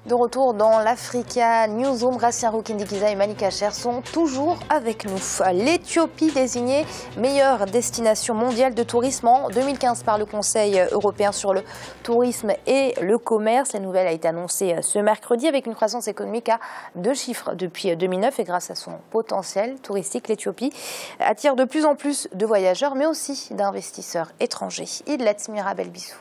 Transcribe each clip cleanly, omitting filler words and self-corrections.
De retour dans l'Africa Newsroom, Gratien Roukindikiza et Malika Cher sont toujours avec nous. L'Éthiopie désignée meilleure destination mondiale de tourisme en 2015 par le Conseil européen sur le tourisme et le commerce. La nouvelle a été annoncée ce mercredi avec une croissance économique à 2 chiffres depuis 2009 et grâce à son potentiel touristique, l'Éthiopie attire de plus en plus de voyageurs mais aussi d'investisseurs étrangers. Idlet Mirabel Bissou.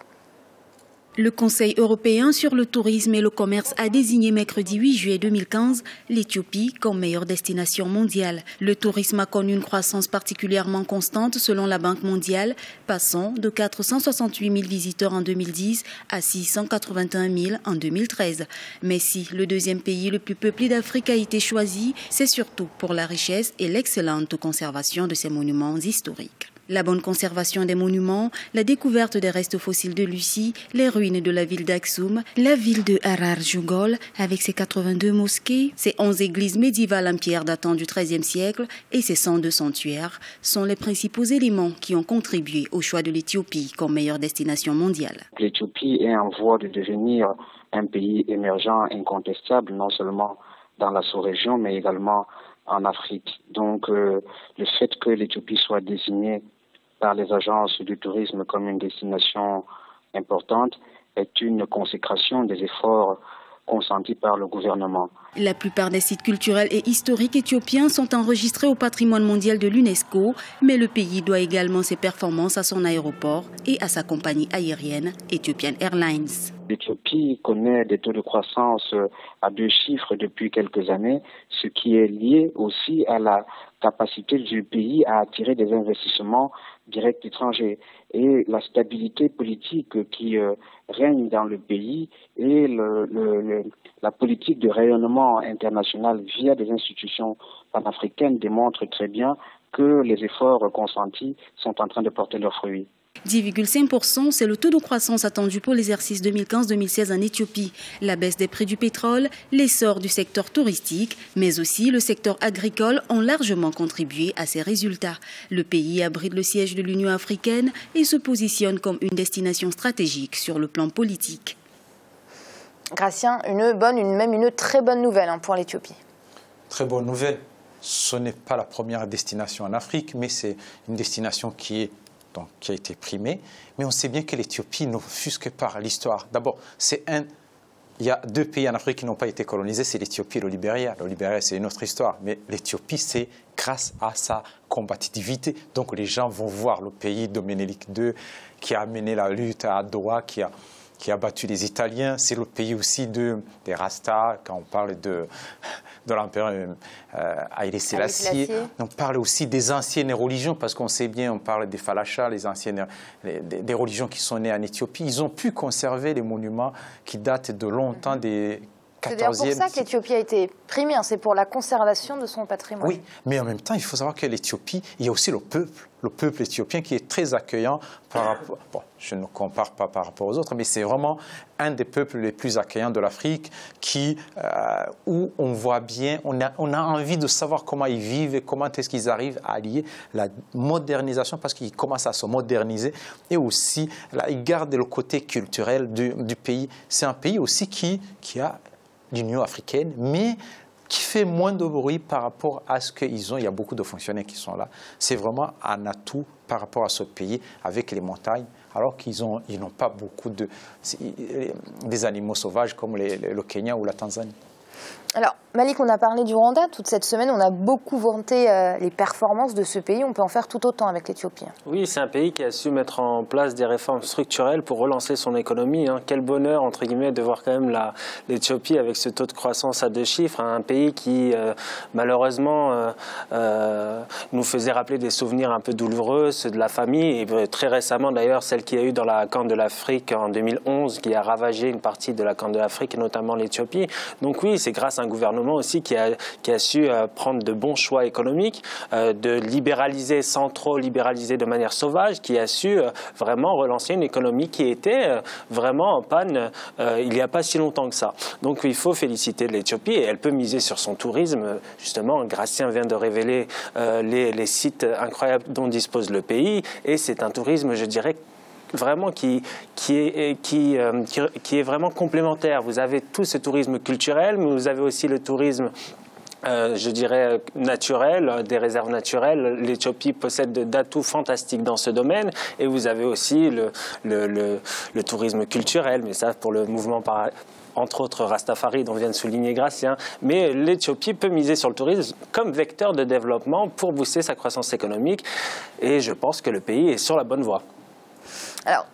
Le Conseil européen sur le tourisme et le commerce a désigné mercredi 8 juillet 2015 l'Éthiopie comme meilleure destination mondiale. Le tourisme a connu une croissance particulièrement constante selon la Banque mondiale, passant de 468 000 visiteurs en 2010 à 681 000 en 2013. Mais si le deuxième pays le plus peuplé d'Afrique a été choisi, c'est surtout pour la richesse et l'excellente conservation de ses monuments historiques. La bonne conservation des monuments, la découverte des restes fossiles de Lucie, les ruines de la ville d'Aksum, la ville de Harar-Jungol avec ses 82 mosquées, ses 11 églises médiévales en pierre datant du XIIIe siècle et ses 102 sanctuaires sont les principaux éléments qui ont contribué au choix de l'Éthiopie comme meilleure destination mondiale. L'Éthiopie est en voie de devenir un pays émergent incontestable, non seulement dans la sous-région mais également en Afrique. Donc le fait que l'Éthiopie soit désignée par les agences du tourisme comme une destination importante est une consécration des efforts consentis par le gouvernement. La plupart des sites culturels et historiques éthiopiens sont enregistrés au patrimoine mondial de l'UNESCO, mais le pays doit également ses performances à son aéroport et à sa compagnie aérienne Ethiopian Airlines. L'Éthiopie connaît des taux de croissance à 2 chiffres depuis quelques années, ce qui est lié aussi à la capacité du pays à attirer des investissements directs étrangers et la stabilité politique qui règne dans le pays et la politique de rayonnement international via des institutions panafricaines démontrent très bien que les efforts consentis sont en train de porter leurs fruits. 10,5%, c'est le taux de croissance attendu pour l'exercice 2015-2016 en Éthiopie. La baisse des prix du pétrole, l'essor du secteur touristique, mais aussi le secteur agricole ont largement contribué à ces résultats. Le pays abrite le siège de l'Union africaine et se positionne comme une destination stratégique sur le plan politique. Gratien, une très bonne nouvelle pour l'Éthiopie. Très bonne nouvelle. Ce n'est pas la première destination en Afrique, mais c'est une destination qui a été primée. Mais on sait bien que l'Éthiopie n'offusque par l'histoire. D'abord, il y a 2 pays en Afrique qui n'ont pas été colonisés, c'est l'Éthiopie et le Libéria. Le Libéria, c'est une autre histoire. Mais l'Éthiopie, c'est grâce à sa combativité. Donc les gens vont voir le pays de Ménélik II qui a amené la lutte à Doha, qui a battu les Italiens. C'est le pays aussi des Rastas, quand on parle de l'empereur Haïlé Sélassié. On parle aussi des anciennes religions, parce qu'on sait bien, on parle des Falachas, des religions qui sont nées en Éthiopie. Ils ont pu conserver les monuments qui datent de longtemps des 14e. C'est d'ailleurs pour ça que l'Éthiopie a été primée, c'est pour la conservation de son patrimoine. Oui, mais en même temps, il faut savoir que l'Éthiopie, il y a aussi le peuple éthiopien qui est très accueillant par rapport, bon, je ne compare pas par rapport aux autres, mais c'est vraiment un des peuples les plus accueillants de l'Afrique où on voit bien, on a envie de savoir comment ils vivent et comment est-ce qu'ils arrivent à allier la modernisation, parce qu'ils commencent à se moderniser, et aussi là, ils gardent le côté culturel du pays. C'est un pays aussi qui a l'Union africaine, mais qui fait moins de bruit par rapport à ce qu'ils ont. Il y a beaucoup de fonctionnaires qui sont là. C'est vraiment un atout par rapport à ce pays avec les montagnes, alors qu'ils n'ont pas beaucoup des animaux sauvages comme le Kenya ou la Tanzanie. Alors, Malik, on a parlé du Rwanda toute cette semaine, on a beaucoup vanté les performances de ce pays, on peut en faire tout autant avec l'Éthiopie. Oui, c'est un pays qui a su mettre en place des réformes structurelles pour relancer son économie. Quel bonheur, entre guillemets, de voir quand même l'Éthiopie avec ce taux de croissance à 2 chiffres, un pays qui, malheureusement, nous faisait rappeler des souvenirs un peu douloureux, ceux de la famille, et très récemment d'ailleurs, celle qu'il y a eu dans la Corne de l'Afrique en 2011, qui a ravagé une partie de la Corne de l'Afrique, et notamment l'Éthiopie. Donc oui, c'est grâce à un gouvernement aussi qui a su prendre de bons choix économiques, de libéraliser sans trop libéraliser de manière sauvage, qui a su vraiment relancer une économie qui était vraiment en panne il n'y a pas si longtemps que ça. Donc il faut féliciter l'Éthiopie et elle peut miser sur son tourisme. Justement, Gratien vient de révéler les sites incroyables dont dispose le pays et c'est un tourisme, je dirais, vraiment qui est vraiment complémentaire. Vous avez tout ce tourisme culturel, mais vous avez aussi le tourisme je dirais naturel, des réserves naturelles. L'Éthiopie possède d'atouts fantastiques dans ce domaine, et vous avez aussi le tourisme culturel, mais ça pour le mouvement entre autres Rastafari dont vient de souligner Gratien. Mais l'Éthiopie peut miser sur le tourisme comme vecteur de développement pour booster sa croissance économique, et je pense que le pays est sur la bonne voie. Alors,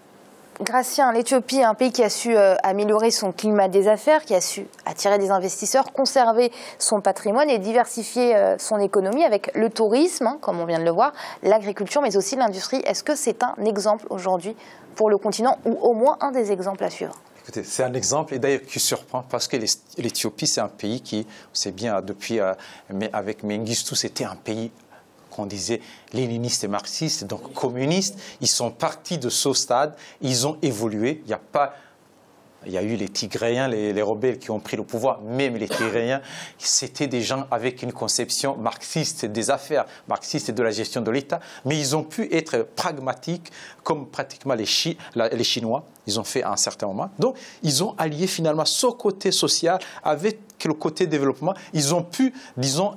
Gratien, l'Éthiopie est un pays qui a su améliorer son climat des affaires, qui a su attirer des investisseurs, conserver son patrimoine et diversifier son économie avec le tourisme, hein, comme on vient de le voir, l'agriculture, mais aussi l'industrie. Est-ce que c'est un exemple aujourd'hui pour le continent, ou au moins un des exemples à suivre? Écoutez, c'est un exemple, et d'ailleurs qui surprend, parce que l'Éthiopie, c'est un pays qui, on sait bien, depuis, avec Mengistu, c'était un pays qu'on disait léniniste et marxiste, donc communiste. Ils sont partis de ce stade, ils ont évolué. Il y a eu les Tigréens, les rebelles qui ont pris le pouvoir. Même les Tigréens, c'était des gens avec une conception marxiste des affaires, marxiste de la gestion de l'État. Mais ils ont pu être pragmatiques, comme pratiquement les Chinois. Ils ont fait à un certain moment. Donc, ils ont allié finalement ce côté social avec le côté développement. Ils ont pu, disons,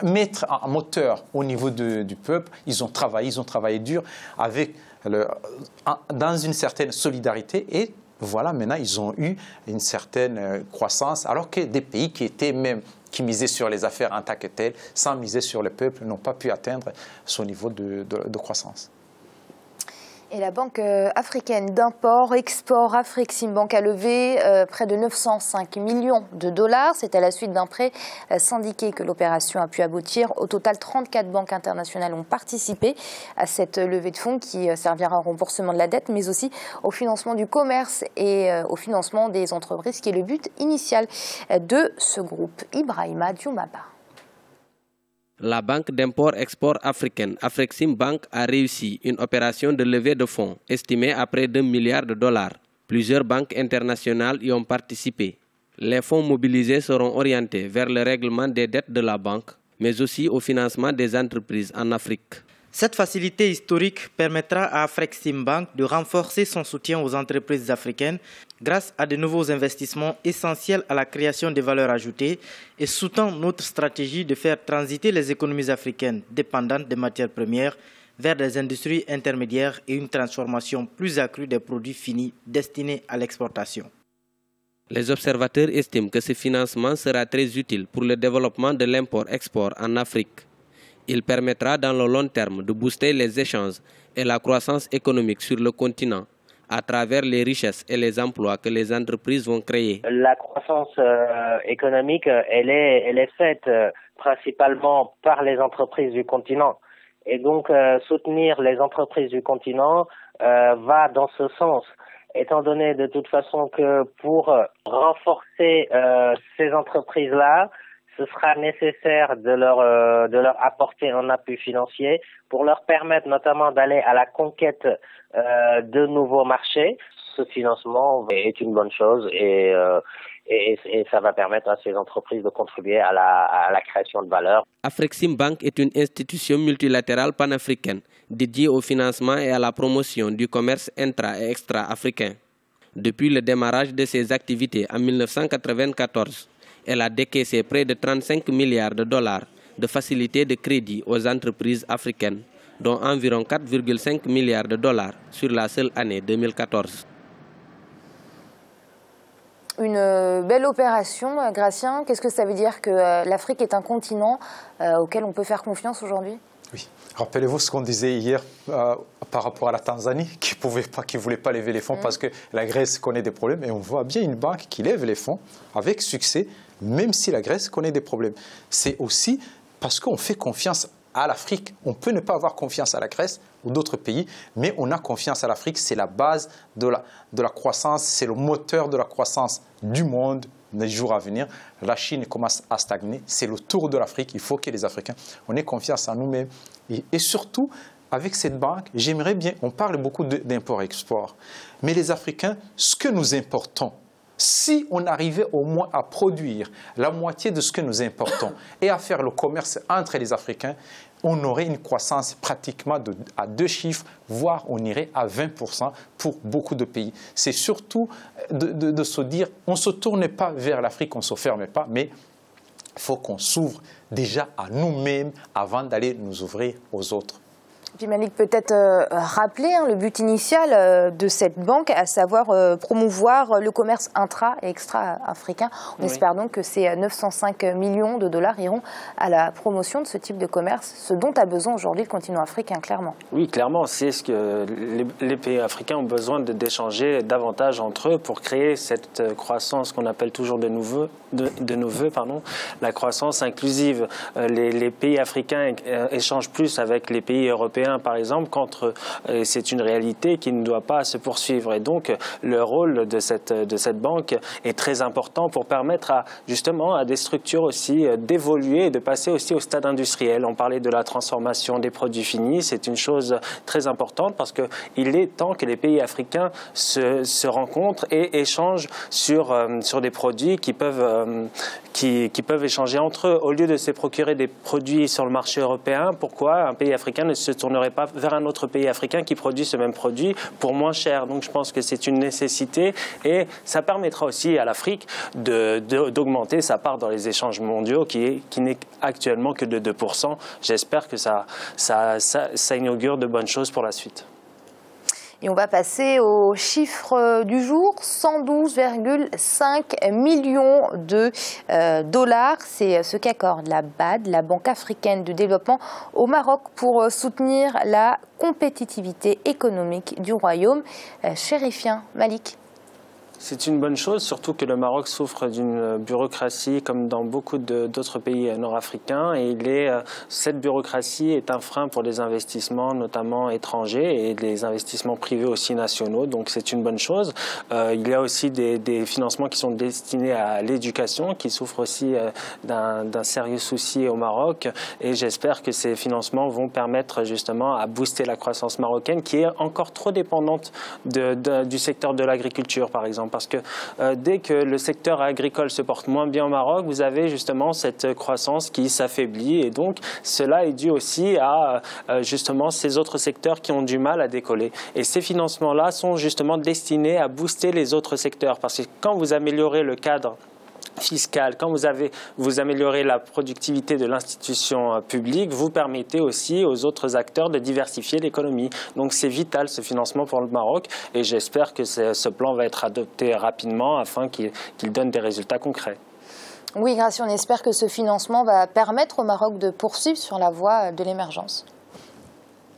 mettre un moteur au niveau du peuple. Ils ont travaillé dur dans une certaine solidarité, et voilà, maintenant ils ont eu une certaine croissance, alors que des pays qui misaient sur les affaires en tant que telles, sans miser sur le peuple, n'ont pas pu atteindre ce niveau de croissance. Et la Banque africaine d'import-export, Afreximbank, a levé près de 905 millions de dollars. C'est à la suite d'un prêt syndiqué que l'opération a pu aboutir. Au total, 34 banques internationales ont participé à cette levée de fonds qui servira au remboursement de la dette, mais aussi au financement du commerce et au financement des entreprises, qui est le but initial de ce groupe. Ibrahima Dioumaba. La banque d'import-export africaine, Afreximbank, a réussi une opération de levée de fonds estimée à près d'1 milliard de dollars. Plusieurs banques internationales y ont participé. Les fonds mobilisés seront orientés vers le règlement des dettes de la banque, mais aussi au financement des entreprises en Afrique. Cette facilité historique permettra à Afreximbank de renforcer son soutien aux entreprises africaines grâce à de nouveaux investissements essentiels à la création de valeur ajoutée et sous-tend notre stratégie de faire transiter les économies africaines dépendantes des matières premières vers des industries intermédiaires et une transformation plus accrue des produits finis destinés à l'exportation. Les observateurs estiment que ce financement sera très utile pour le développement de l'import-export en Afrique. Il permettra dans le long terme de booster les échanges et la croissance économique sur le continent à travers les richesses et les emplois que les entreprises vont créer. La croissance économique, elle est faite principalement par les entreprises du continent. Et donc, soutenir les entreprises du continent va dans ce sens. Étant donné de toute façon que pour renforcer ces entreprises-là, ce sera nécessaire de leur apporter un appui financier pour leur permettre notamment d'aller à la conquête de nouveaux marchés. Ce financement est une bonne chose et ça va permettre à ces entreprises de contribuer à la création de valeur. Afreximbank est une institution multilatérale panafricaine dédiée au financement et à la promotion du commerce intra- et extra-africain. Depuis le démarrage de ses activités en 1994, elle a décaissé près de 35 milliards de dollars de facilités de crédit aux entreprises africaines, dont environ 4,5 milliards de dollars sur la seule année 2014. Une belle opération, Gratien. Qu'est-ce que ça veut dire, que l'Afrique est un continent auquel on peut faire confiance aujourd'hui? Oui. Rappelez-vous ce qu'on disait hier par rapport à la Tanzanie, qui ne voulait pas lever les fonds parce que la Grèce connaît des problèmes. Et on voit bien une banque qui lève les fonds avec succès, même si la Grèce connaît des problèmes. C'est aussi parce qu'on fait confiance à l'Afrique. On peut ne pas avoir confiance à la Grèce ou d'autres pays, mais on a confiance à l'Afrique. C'est la base de la croissance, c'est le moteur de la croissance du monde les jours à venir. La Chine commence à stagner. C'est le tour de l'Afrique. Il faut que les Africains, on ait confiance en nous-mêmes. Et surtout, avec cette banque, j'aimerais bien, on parle beaucoup d'import-export, mais les Africains, ce que nous importons, si on arrivait au moins à produire la moitié de ce que nous importons et à faire le commerce entre les Africains, on aurait une croissance pratiquement à 2 chiffres, voire on irait à 20% pour beaucoup de pays. C'est surtout de se dire, on ne se tourne pas vers l'Afrique, on ne se ferme pas, mais il faut qu'on s'ouvre déjà à nous-mêmes avant d'aller nous ouvrir aux autres. Puis Malik, peut-être rappeler le but initial de cette banque, à savoir promouvoir le commerce intra- et extra-africain. On espère donc que ces 905 millions de dollars iront à la promotion de ce type de commerce, ce dont a besoin aujourd'hui le continent africain, clairement. Oui, clairement, c'est ce que les pays africains ont besoin d'échanger davantage entre eux pour créer cette croissance qu'on appelle toujours de nos voeux, la croissance inclusive. Les pays africains échangent plus avec les pays européens, par exemple, c'est une réalité qui ne doit pas se poursuivre. Et donc, le rôle de cette banque est très important pour permettre justement à des structures aussi d'évoluer et de passer aussi au stade industriel. On parlait de la transformation des produits finis, c'est une chose très importante parce qu'il est temps que les pays africains se rencontrent et échangent sur des produits qui peuvent échanger entre eux. Au lieu de se procurer des produits sur le marché européen, pourquoi un pays africain ne se tournerait pas vers un autre pays africain qui produit ce même produit pour moins cher? Donc je pense que c'est une nécessité et ça permettra aussi à l'Afrique d'augmenter sa part dans les échanges mondiaux qui n'est actuellement que de 2%. J'espère que ça inaugure de bonnes choses pour la suite. Et on va passer au chiffre du jour, 112,5 millions de dollars. C'est ce qu'accorde la BAD, la Banque africaine de développement, au Maroc pour soutenir la compétitivité économique du royaume. Chérifien, Malik. C'est une bonne chose, surtout que le Maroc souffre d'une bureaucratie comme dans beaucoup d'autres pays nord-africains. Et cette bureaucratie est un frein pour les investissements, notamment étrangers, et les investissements privés aussi nationaux. Donc c'est une bonne chose. Il y a aussi des financements qui sont destinés à l'éducation, qui souffrent aussi d'un sérieux souci au Maroc. Et j'espère que ces financements vont permettre justement à booster la croissance marocaine, qui est encore trop dépendante du secteur de l'agriculture, par exemple. Parce que dès que le secteur agricole se porte moins bien au Maroc, vous avez justement cette croissance qui s'affaiblit. Et donc, cela est dû aussi à justement ces autres secteurs qui ont du mal à décoller. Et ces financements-là sont justement destinés à booster les autres secteurs. Parce que quand vous améliorez le cadre fiscal, quand vous améliorez la productivité de l'institution publique, vous permettez aussi aux autres acteurs de diversifier l'économie. Donc c'est vital ce financement pour le Maroc et j'espère que ce plan va être adopté rapidement afin qu'il donne des résultats concrets. Oui, Gracia, on espère que ce financement va permettre au Maroc de poursuivre sur la voie de l'émergence.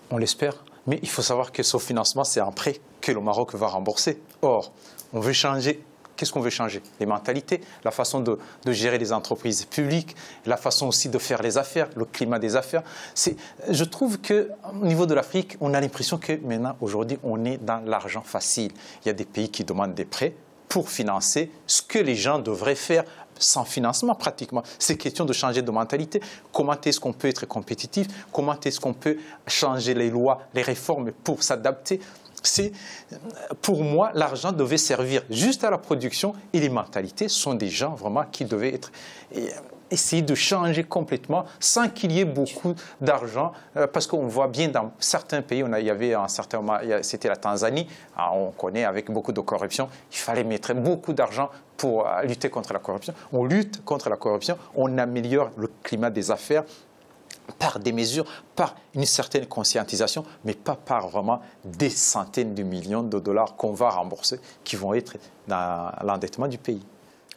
On l'espère, mais il faut savoir que ce financement, c'est un prêt que le Maroc va rembourser. Or, on veut changer. Qu'est-ce qu'on veut changer? Les mentalités, la façon de gérer les entreprises publiques, la façon aussi de faire les affaires, le climat des affaires. Je trouve qu'au niveau de l'Afrique, on a l'impression que maintenant, aujourd'hui, on est dans l'argent facile. Il y a des pays qui demandent des prêts pour financer ce que les gens devraient faire sans financement pratiquement. C'est question de changer de mentalité. Comment est-ce qu'on peut être compétitif? Comment est-ce qu'on peut changer les lois, les réformes pour s'adapter? Pour moi, l'argent devait servir juste à la production et les mentalités sont des gens vraiment qui devaient essayer de changer complètement sans qu'il y ait beaucoup d'argent parce qu'on voit bien dans certains pays, il y avait un certain moment, c'était la Tanzanie, on connaît avec beaucoup de corruption, il fallait mettre beaucoup d'argent pour lutter contre la corruption. On lutte contre la corruption, on améliore le climat des affaires par des mesures, par une certaine conscientisation, mais pas par vraiment des centaines de millions de dollars qu'on va rembourser, qui vont être dans l'endettement du pays.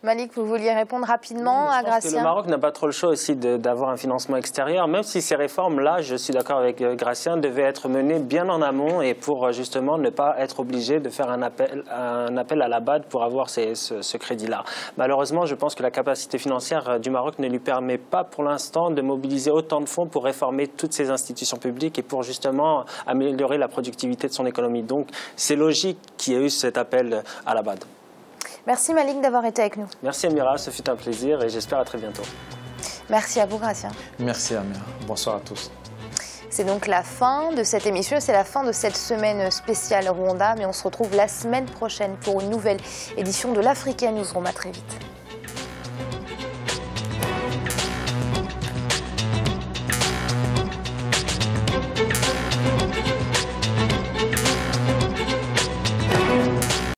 Malik, vous vouliez répondre rapidement à Gracia? Le Maroc n'a pas trop le choix aussi d'avoir un financement extérieur, même si ces réformes-là, je suis d'accord avec Gracia, devaient être menées bien en amont et pour justement ne pas être obligé de faire un appel à la BAD pour avoir ce crédit-là. Malheureusement, je pense que la capacité financière du Maroc ne lui permet pas pour l'instant de mobiliser autant de fonds pour réformer toutes ces institutions publiques et pour justement améliorer la productivité de son économie. Donc c'est logique qu'il y ait eu cet appel à la BAD. Merci Malik d'avoir été avec nous. Merci Amira, ce fut un plaisir et j'espère à très bientôt. Merci à vous Gracia. Merci Amira, bonsoir à tous. C'est donc la fin de cette émission, c'est la fin de cette semaine spéciale Rwanda, mais on se retrouve la semaine prochaine pour une nouvelle édition de l'Africa Newsroom. À très vite.